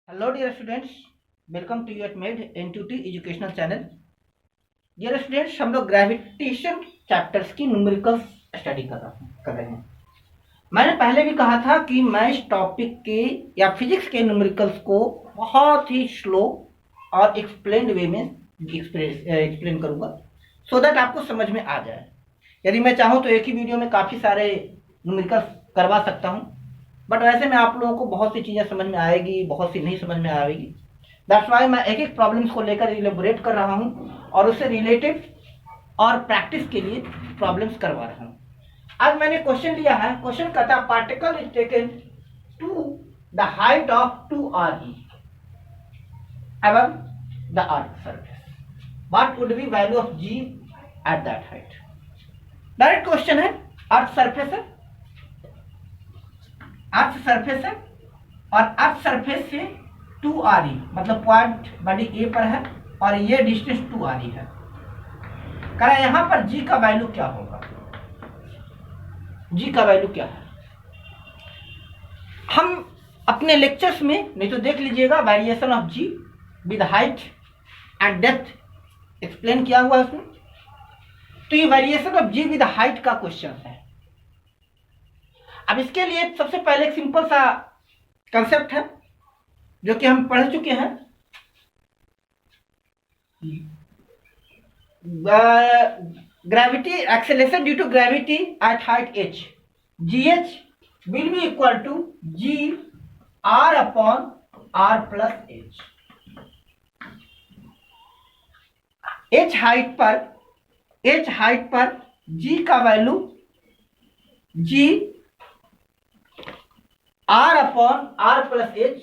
Hello dear students, welcome to your made NTT educational channel. Dear students, हम लोग gravitation chapters की numericals study कर रहे हैं। मैंने पहले भी कहा था कि मैं इस टॉपिक के या फिजिक्स के न्यूमेरिकल्स को बहुत ही स्लो और एक्सप्लेन्ड वे में एक्सप्लेन करूँगा सो दैट आपको समझ में आ जाए। यदि मैं चाहूँ तो एक ही वीडियो में काफ़ी सारे न्यूमेरिकल्स करवा सकता हूँ, बट वैसे में आप लोगों को बहुत सी चीज़ें समझ में आएगी, बहुत सी नहीं समझ में आएगी। दैट्स वाई मैं एक एक प्रॉब्लम्स को लेकर इलेबोरेट कर रहा हूँ और उससे रिलेटेड और प्रैक्टिस के लिए प्रॉब्लम्स करवा रहा हूँ। आज मैंने क्वेश्चन लिया है, क्वेश्चन कहता है particle is taken to the height of 2re above the earth surface, what would be value of g at that height? Direct question है। अर्थ सरफेस है, अर्थ सरफेस है और अर्थ सरफेस से 2re मतलब point body ए पर है और ये डिस्टेंस 2re है। कह रहा है यहां पर g का वैल्यू क्या होगा, g का वैल्यू क्या है। हम अपने लेक्चर्स में नहीं तो देख लीजिएगा, variation of g with height and depth explain किया हुआ है उसमें। तो ये variation of g with height का क्वेश्चन है। अब इसके लिए सबसे पहले एक सिंपल सा कंसेप्ट है जो कि हम पढ़ चुके हैं। Gravity acceleration due to gravity at height h, gh will be equal to g r upon r plus h। h height पर g का value g r upon r plus h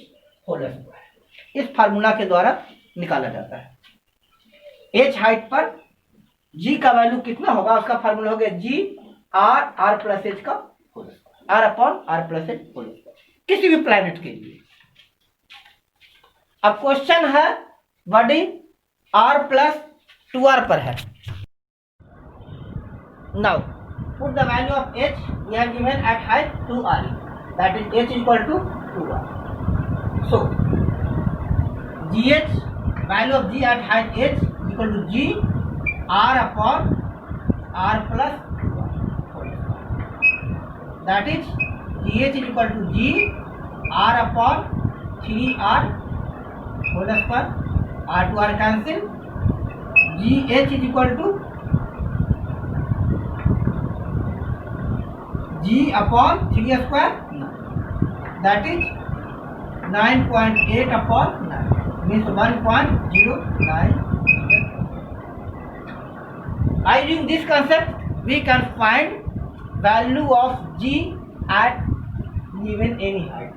whole square, इस formula के द्वारा निकाला जाता है। h height पर g का वैल्यू कितना होगा, उसका फार्मूला हो गया g r प्लस h का whole square, r upon r plus h whole square, किसी भी प्लैनेट के लिए। अब क्वेश्चन है बॉडी r प्लस 2r पर है। Now put the value of h we have given at height 2re, that is h equal to 2r. So gh, value of g at height h equal to g r upon r plus 2r. That is gh is equal to g r upon 3r whole square, r to r cancel, gh is equal to g upon 3 square, that is 9.8 upon 9 means 1.09 meter. By using this concept we can find value of g at given any height.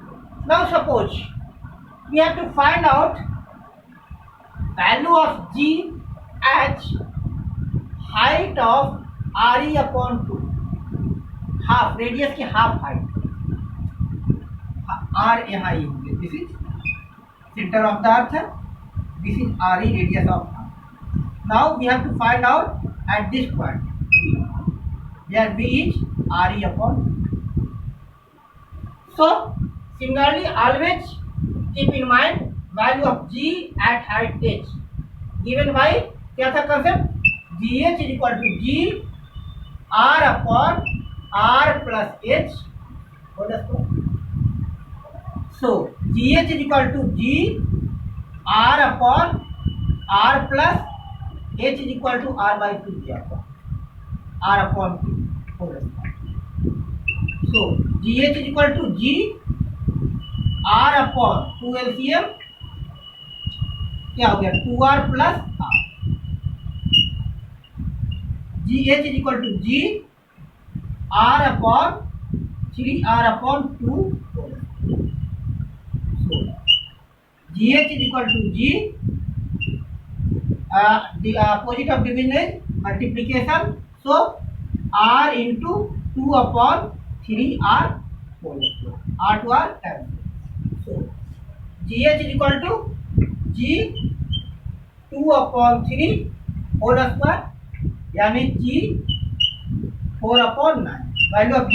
Now suppose we have to find out value of g at height of re upon 2, half radius की half height, r यहाँ ये हो गया, this is centre of the earth है, this is re radius of earth. Now we have to find out at this point where v is re upon. So similarly always keep in mind value of g at height h given by क्या था concept, gh is equal to g r upon r plus h whole square. So gh is equal to g r upon r plus h is equal to r by 2 दिया था, r upon 2 whole square. So gh is equal to g r upon 2 LCM क्या हो गया 2r plus r, gh is equal to g r upon 3r upon 2. So gh is equal to g, the opposite of division is multiplication, so r into 2 upon 3r whole square, r to r cancel. So gh is equal to g 2 upon 3 whole square, यानी g 4 upon 9, value of g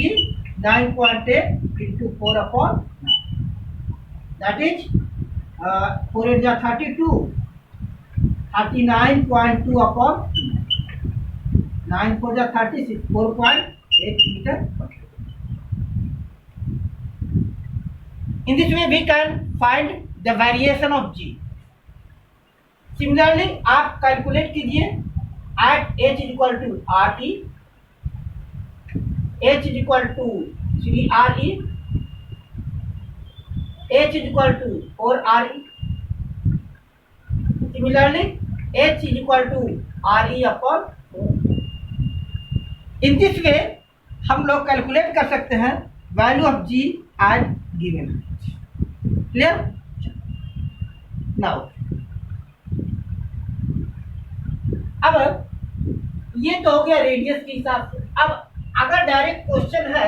9.8 into 4 upon 9, that is 4 8 जा 32, 39.2 upon 9 4 जा 36, 4.8 metre. In this way we can find the variation of g. Similarly आप calculate कीजिए at h is equal to RE, h is equal to 3RE, h is equal to 4RE. Similarly h is equal to RE upon 4. In this way हम लोग calculate कर सकते हैं value of g at given. Clear? Now अब ये तो हो गया रेडियस के हिसाब से. अब अगर डायरेक्ट क्वेश्चन है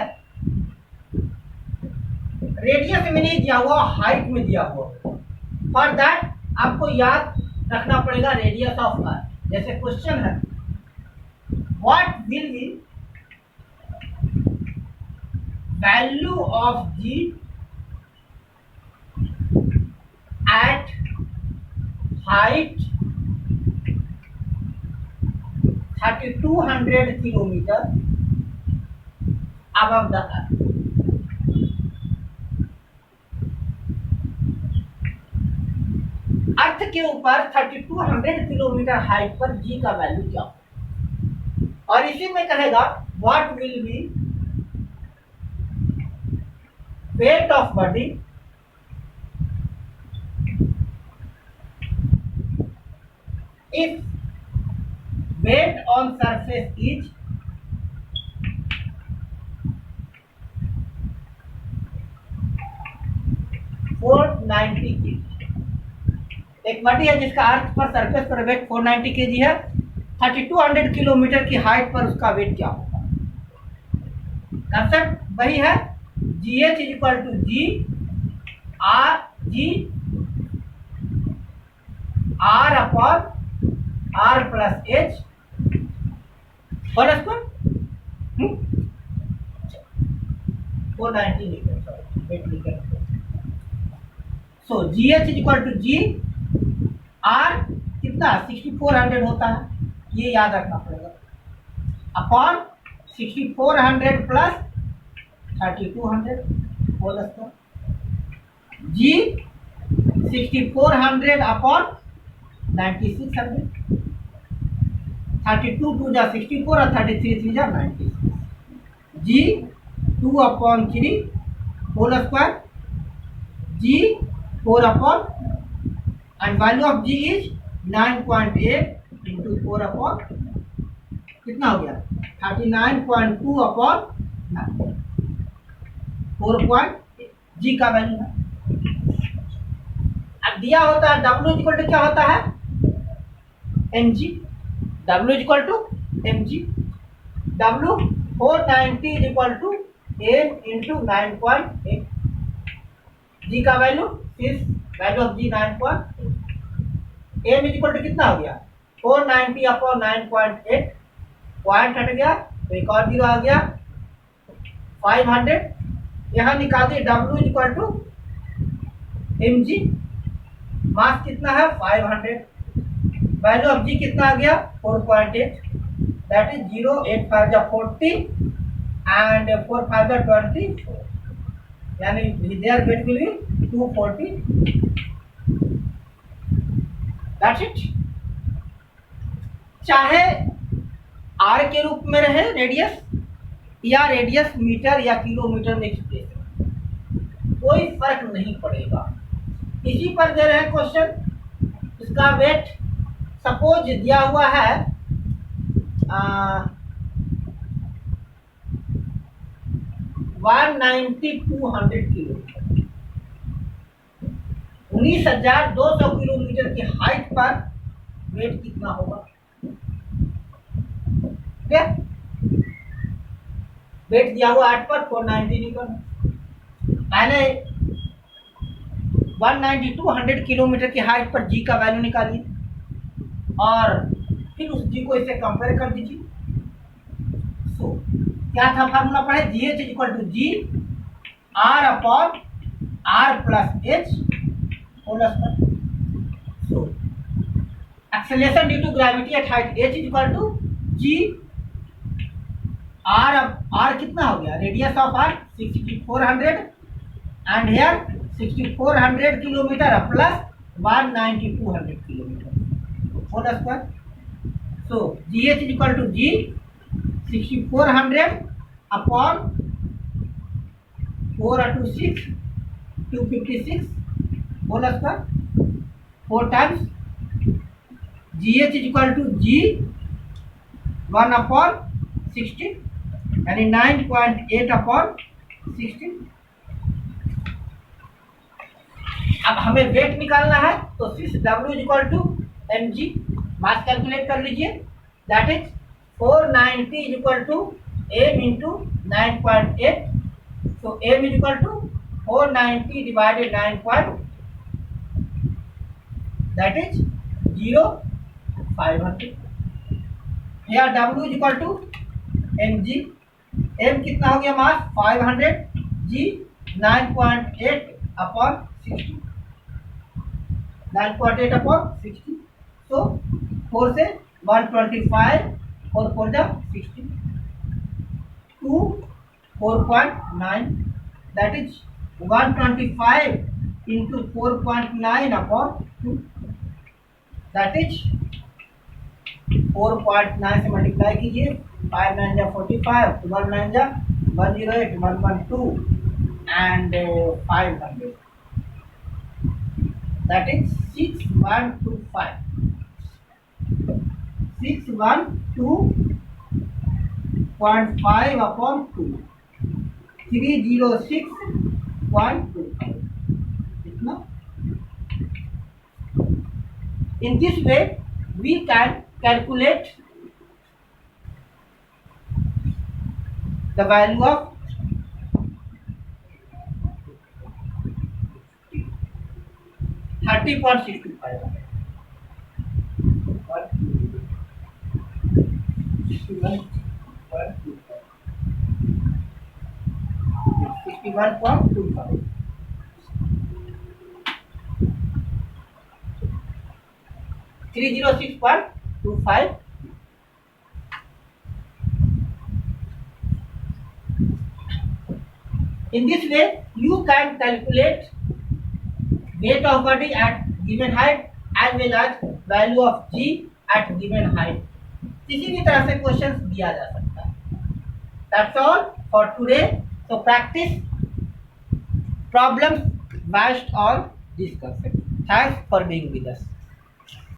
रेडियस में नहीं दिया हुआ, हाइट में दिया हुआ, फॉर दैट आपको याद रखना पड़ेगा रेडियस ऑफ अर्थ. जैसे क्वेश्चन है what will be value of g at height 3200 kilometre above the earth. Earth के ऊपर 3200 किलोमीटर हाइट पर जी का वैल्यू क्या हो. और इसी में कहेगा what will B weight of body if weight on surface is 490 kg. एक बॉडी है जिसका अर्थ पर सरफेस पर वेट 490 kg है. 3200 किलोमीटर की हाइट पर उसका वेट क्या होगा. कंसेप्ट वही है, g h is equal to g r upon r plus h और इसको 490 metre. So g h is equal to g r कितना 6400 होता है, ये याद रखना पड़ेगा, upon 6400 plus 3200 whole square. G 6400 upon 9600, 32 2 जा 64 और 33 3 जा 96. G 2 upon 3 whole square, g 4 upon and value of g is 9.8 into 4 upon कितना हो गया 39.2 अपॉन 4. जी का वैल्यू है. अब दिया होता है डब्ल्यू इक्वल टू क्या होता है M G. W equal to M G. W 490 is equal to M into 9.8. G का value value of G 9.8. M is equal to कितना हो गया 490 अपॉन 9.8. पॉइंट हट गया तो एक और जीरो आ गया 500. यहाँ निकाल दिए W is equal to M g. Mass कितना है 500. वैल्यू ऑफ जी कितना आ गया 4.8. दैट इज 0 8 5 जा 40 एंड 4 5 जा 24. यानी their weight will be 240. That's it. चाहे आर के रूप में रहे रेडियस या रेडियस मीटर या किलोमीटर में एक्सप्रेस, कोई फर्क नहीं पड़ेगा. इसी पर दे रहे हैं क्वेश्चन. इसका वेट सपोज दिया हुआ है 190-200 किलोमीटर. 19,200 किलोमीटर की हाइट पर वेट कितना होगा. वेट दिया हुआ 8 पर 490 निकलना. पहले 190-200 किलोमीटर की हाइट पर जी का वैल्यू निकालिए और फिर उस जी को इससे कंपेयर कर दीजिए. सो क्या था फार्मूला पढ़े, g h equal to g r upon r plus h whole square. So acceleration due to gravity at height h is equal to g r. अब r कितना हो गया, radius of r 6400 and here 6400 kilometre plus 19200 kilometre whole square. So g h is equal to g 6400 upon 4 into 6 256 whole square 4 times g h is equal to g 1 upon 16 यानी 9.8 upon 16. अब हमें wait निकालना है तो 6W is equal to mg. Mass calculate कर लीजिए. That is 490 is equal to m into 9.8. So m is equal to 490 divided 9. That is 0,500. here W is equal to mg. m कितना हो गया mass 500. g 9.8 upon 60. 9.8 upon 60. So 4 से 125 और 4 जा 60 2 4.9. That is 125 into 4.9 upon 2. That is 4.9 से multiply कीजिए. 5 9 जा 45, 12 9 जा 108, 112 and 500. That is 6125. 612.5 upon 2. 306.25. Itna? In this way, we can calculate the value of 30.65. 61.25. 306.25. In this way, you can calculate weight of body at given height as well as value of g at given height. किसी भी तरह से question दिया जा सकता है. That's all for today. So practice problems based on this concept. Thanks for being with us.